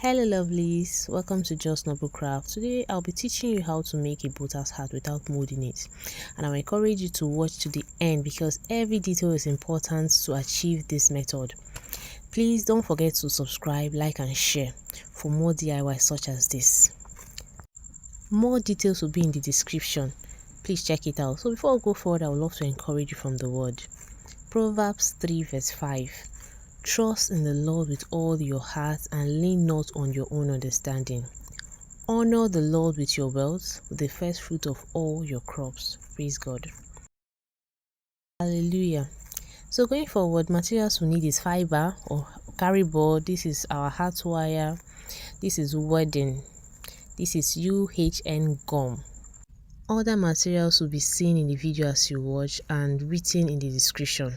Hello lovelies, welcome to Just Noble Craft. Today I'll be teaching you how to make a boater's hat without molding it, and I'll encourage you to watch to the end because every detail is important to achieve this method. Please don't forget to subscribe, like and share for more DIY such as this. More details will be in the description. Please check it out. So before I go forward, I would love to encourage you from the word. Proverbs 3 verse 5. Trust in the Lord with all your heart and lean not on your own understanding. Honor the Lord with your wealth, with the first fruit of all your crops. Praise God. Hallelujah. So going forward, materials we need is fiber or Kari board. This is our heart wire. This is Warden. This is UHN gum. Other materials will be seen in the video as you watch and written in the description.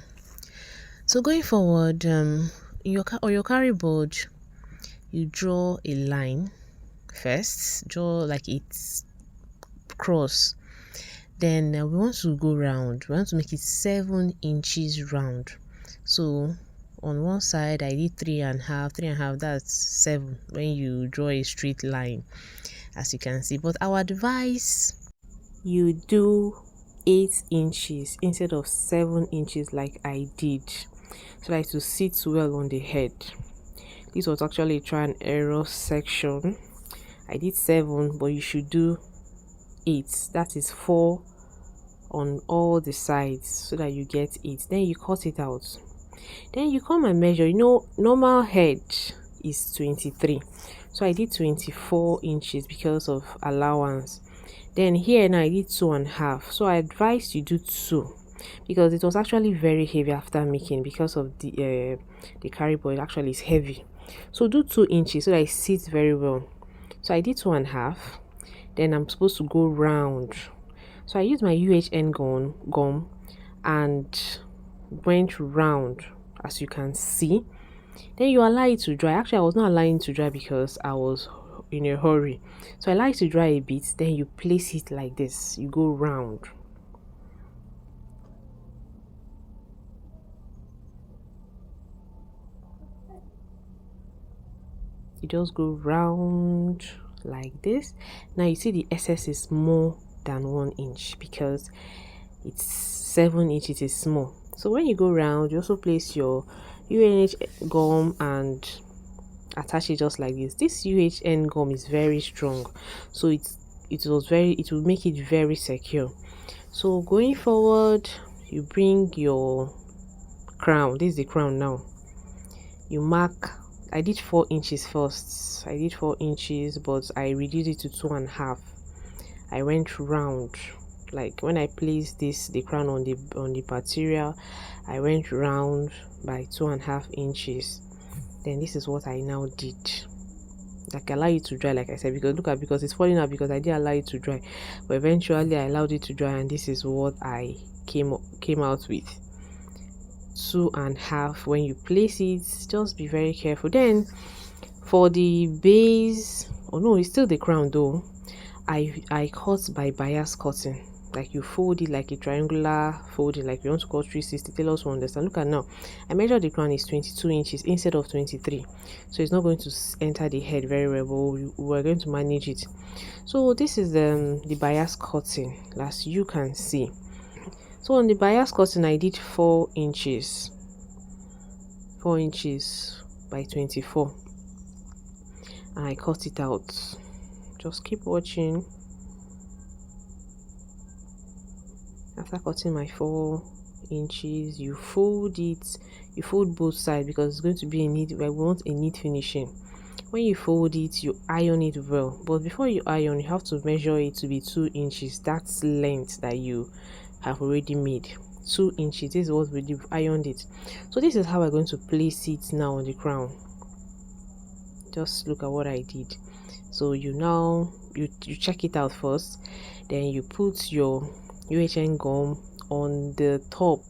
So going forward, on your Kari board, you draw a line first. Draw like it's cross. Then we want to go round. We want to make it 7 inches round. So on one side, I did 3.5. 3.5. That's 7 when you draw a straight line, as you can see. But our advice, you do 8 inches instead of 7 inches like I did, so that it will sit well on the head. This was actually a try and error section. I did 7, but you should do 8. That is 4 on all the sides so that you get 8. Then you cut it out. Then you come and measure. You know, normal head is 23, so I did 24 inches because of allowance. Then here now I did 2.5, so I advise you do 2 because it was actually very heavy after making because of the Kari board actually is heavy. So do 2 inches so that it sits very well. So I did 2.5. Then I'm supposed to go round. So I used my UHN gum and went round, as you can see. Then you allow it to dry. Actually, I was not allowing it to dry because I was in a hurry. So I allow it to dry a bit. Then you place it like this. You go round. You just go round like this. Now you see the excess is more than 1 inch because it's 7 inches is small. So when you go round, you also place your UHN gum and attach it just like this. This UHN gum is very strong, so it will make it very secure. So going forward, you bring your crown. This is the crown now. You mark. I did 4 inches first. I did 4 inches, but I reduced it to 2.5. I went round. Like when I placed the crown on the material, I went round by 2.5 inches. Then this is what I now did. Like I allow it to dry, like I said, because it's falling out because I didn't allow it to dry. But eventually I allowed it to dry, and this is what I came out with. 2.5. When you place it, just be very careful. Then for the base, oh no, it's still the crown though. I cut by bias cutting. Like you fold it like a triangular folding, like you want to cut 360. Tailors will understand. Look at now, I measured the crown is 22 inches instead of 23, so it's not going to enter the head very well, but we're going to manage it. So this is the bias cutting, as you can see. So on the bias cutting, I did 4 inches by 24, and I cut it out. Just keep watching. After cutting my 4 inches, you fold it. You fold both sides because it's going to be a neat. We want a neat finishing. When you fold it, you iron it well. But before you iron, you have to measure it to be 2 inches. That's length that you have already made. 2 inches. This is what we ironed it. So this is how we're going to place it now on the crown. Just look at what I did. So you check it out first. Then you put your UHN gum on the top.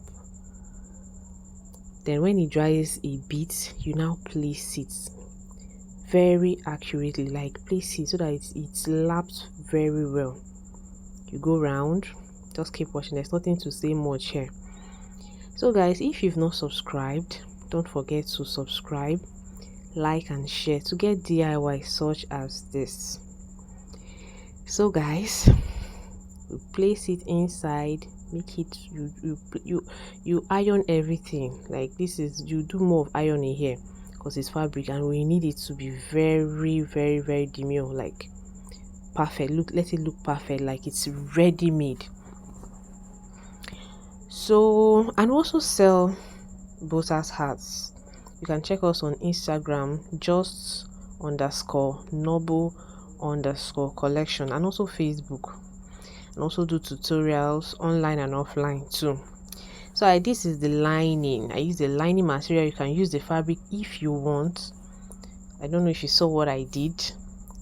Then when it dries a bit, you now place it very accurately, like place it so that it's lapped very well. You go round. Just keep watching. There's nothing to say much here. So guys, if you've not subscribed, don't forget to subscribe, like and share to get DIY such as this. So guys, you place it inside, make it, you iron everything. Like this is, you do more of ironing here because it's fabric and we need it to be very demure, like perfect. Look, let it look perfect, like it's ready made. So, and also sell botas hats. You can check us on Instagram, just_noble_collection, and also Facebook, and also do tutorials online and offline too. So this is the lining. I use the lining material. You can use the fabric if you want. I don't know if you saw what I did.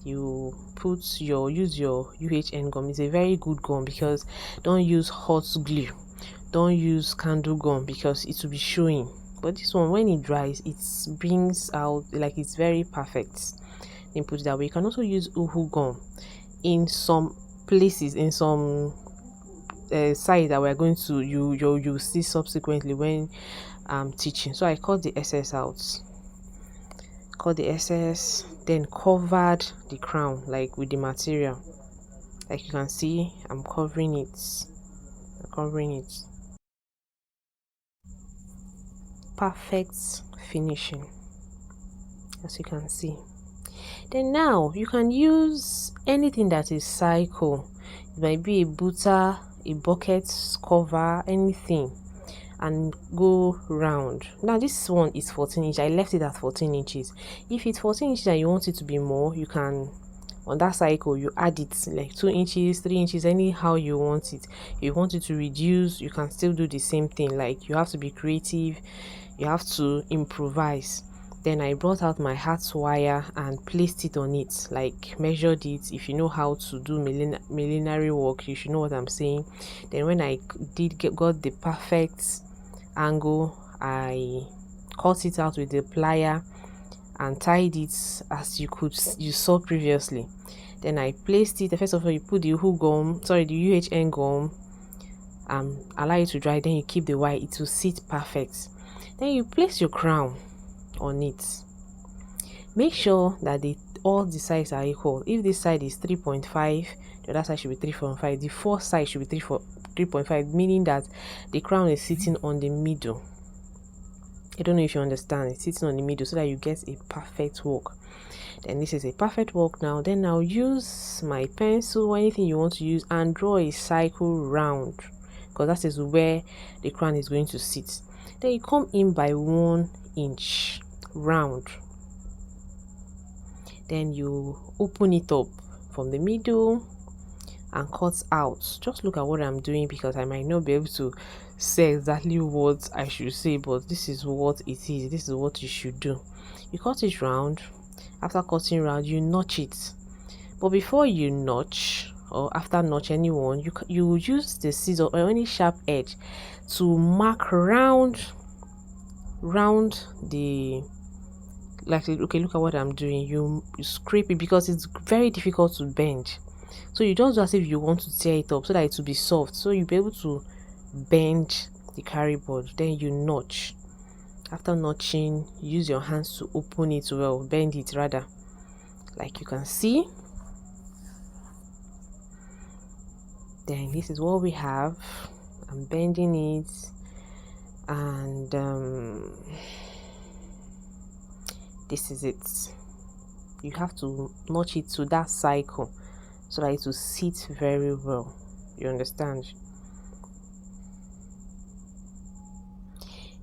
You use your UHN gum. It's a very good gum because don't use hot glue, don't use candle gum because it will be showing. But this one, when it dries, it brings out, like, it's very perfect. Then put it that way. You can also use uhu gum in some places, in some side that we're going to you see subsequently when I'm teaching. So I cut the excess out, then covered the crown like with the material. Like you can see, I'm covering it. Perfect finishing, as you can see. Then now you can use anything that is cycle. It might be a butter, a bucket cover, anything, and go round. Now this one is 14 inches. I left it at 14 inches. If it's 14 inches and you want it to be more, you can, on that cycle, you add it like 2 inches, 3 inches, anyhow you want it. If you want it to reduce, you can still do the same thing. Like, you have to be creative, you have to improvise. Then I brought out my hat wire and placed it on it, like measured it. If you know how to do millinery work, you should know what I'm saying. Then when I got the perfect angle, I cut it out with the plier and tied it as you saw previously. Then I placed it. First of all, you put the UHN gum, allow it to dry, then you keep the wire, it will sit perfect. Then you place your crown on it. Make sure that all the sides are equal. If this side is 3.5, the other side should be 3.5. The fourth side should be 3.5, meaning that the crown is sitting on the middle. I don't know if you understand. It's sitting on the middle so that you get a perfect work. Then this is a perfect work now. Then I'll use my pencil or anything you want to use and draw a cycle round, because that is where the crown is going to sit. Then you come in by 1 inch round. Then you open it up from the middle and cut out. Just look at what I'm doing, because I might not be able to say exactly what I should say, but this is what it is. This is what you should do. You cut it round. After cutting round, you notch it. But before you notch, or after notch anyone, you use the scissor or any sharp edge to mark round the, like, okay, look at what I'm doing. You scrape it because it's very difficult to bend. So you just do as if you want to tear it up so that it will be soft, so you'll be able to bend the carry board. Then you notch. After notching, use your hands to open it well, bend it rather, like you can see. Then this is what we have. I'm bending it, and this is it. You have to notch it to that cycle so that it will sit very well. You understand?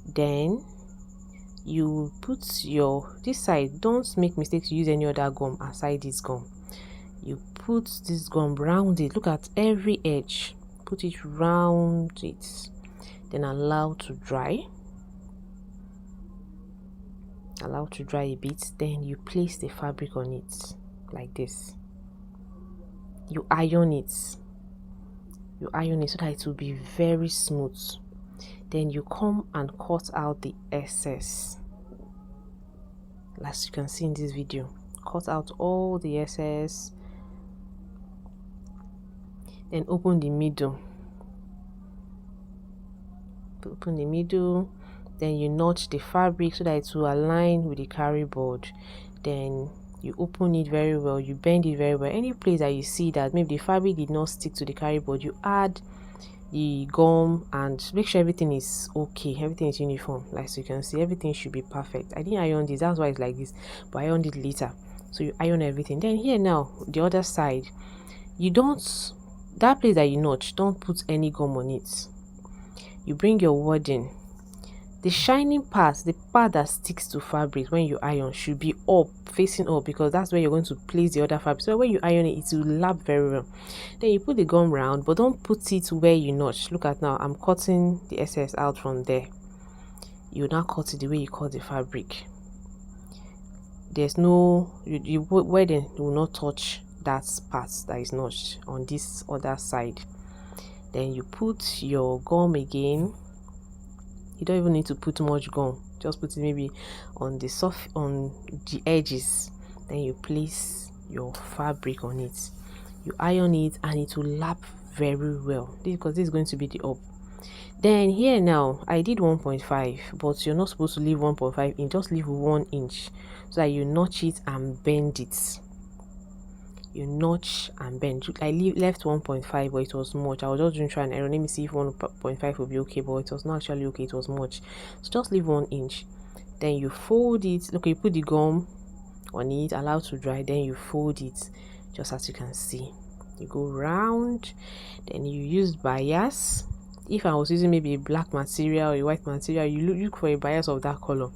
Then you put this side. Don't make mistakes to use any other gum aside this gum. You put this gum round it. Look at every edge. Put it round it. Then allow to dry. Allow to dry a bit. Then you place the fabric on it like this. You iron it. You iron it so that it will be very smooth. Then you come and cut out the excess, as you can see in this video. Cut out all the excess. Then open the middle. then you notch the fabric so that it will align with the carry board. Then you open it very well, you bend it very well. Any place that you see that maybe the fabric did not stick to the carry board, you add the gum and make sure everything is okay, everything is uniform. Like, so you can see everything should be perfect. I didn't iron this, that's why it's like this, but I ironed it later. So you iron everything. Then here now, the other side, you don't, that place that you notch, don't put any gum on it. You bring your Warden. The shining part, the part that sticks to fabric when you iron, should be up, facing up, because that's where you're going to place the other fabric. So when you iron it, it will lap very well. Then you put the gum round, but don't put it where you notch. Look at now, I'm cutting the excess out from there. You now cut it the way you cut the fabric. There's no, Warden will not touch that part that is notched on this other side. Then you put your gum again. You don't even need to put much gum, just put it maybe on the edges. Then you place your fabric on it, you iron it, and it will lap very well, because this is going to be the up. Then here now, I did 1.5, but you're not supposed to leave 1.5 inch, just leave 1 inch so that you notch it and bend it. You notch and bend. I left 1.5, but it was much. I was just doing try and error. Let me see if 1.5 will be okay, but it was not actually okay, it was much. So just leave 1 inch. Then you fold it. Okay, you put the gum on it, allow to dry, then you fold it, just as you can see. You go round, then you use bias. If I was using maybe a black material or a white material, you look for a bias of that color,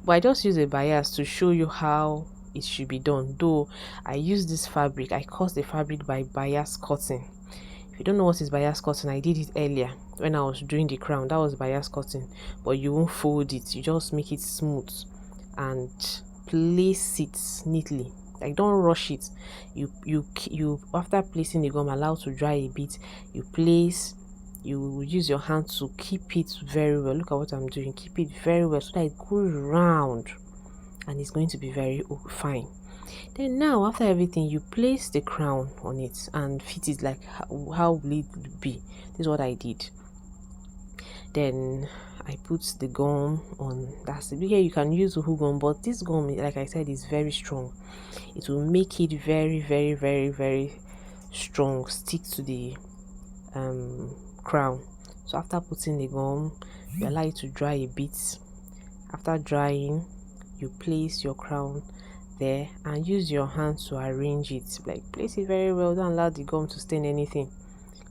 but I just use a bias to show you how it should be done. Though I use this fabric, I cut the fabric by bias cutting. If you don't know what is bias cutting, I did it earlier when I was doing the crown. That was bias cutting, but you won't fold it, you just make it smooth and place it neatly. Like, don't rush it. You after placing the gum, allow to dry a bit, you place, you use your hand to keep it very well. Look at what I'm doing, keep it very well so that it goes round and it's going to be very fine. Then now, after everything, you place the crown on it and fit it like how will it be. This is what I did. Then I put the gum on. That's it. Here you can use the hook gum, but this gum, like I said, is very strong. It will make it very, very, very, very strong, stick to the crown. So after putting the gum, you allow it to dry a bit. After drying, you place your crown there and use your hand to arrange it. Like, place it very well, don't allow the gum to stain anything.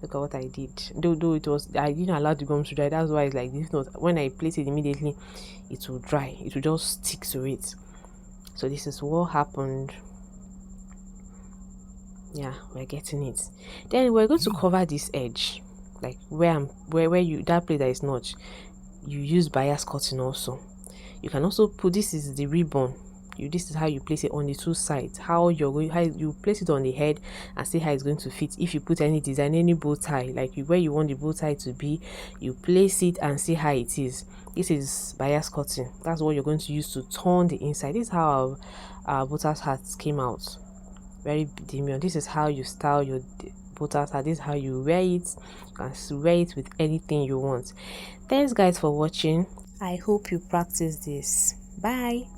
Look at what I did. Though it was, I didn't allow the gum to dry, that's why it's like this. Not when I place it immediately, it will dry, it will just stick to it. So this is what happened. Yeah, we're getting it. Then we're going to cover this edge, like where you, that place that is notched, you use bias cutting also. You can also put, this is the ribbon, this is how you place it on the two sides, how you place it on the head and see how it's going to fit. If you put any design, any bow tie, like where you want the bow tie to be, you place it and see how it is. This is bias cutting. That's what you're going to use to turn the inside. This is how our botas hats came out, very demure. This is how you style your botas hat. This is how you wear it. You can wear it with anything you want. Thanks guys for watching. I hope you practice this. Bye.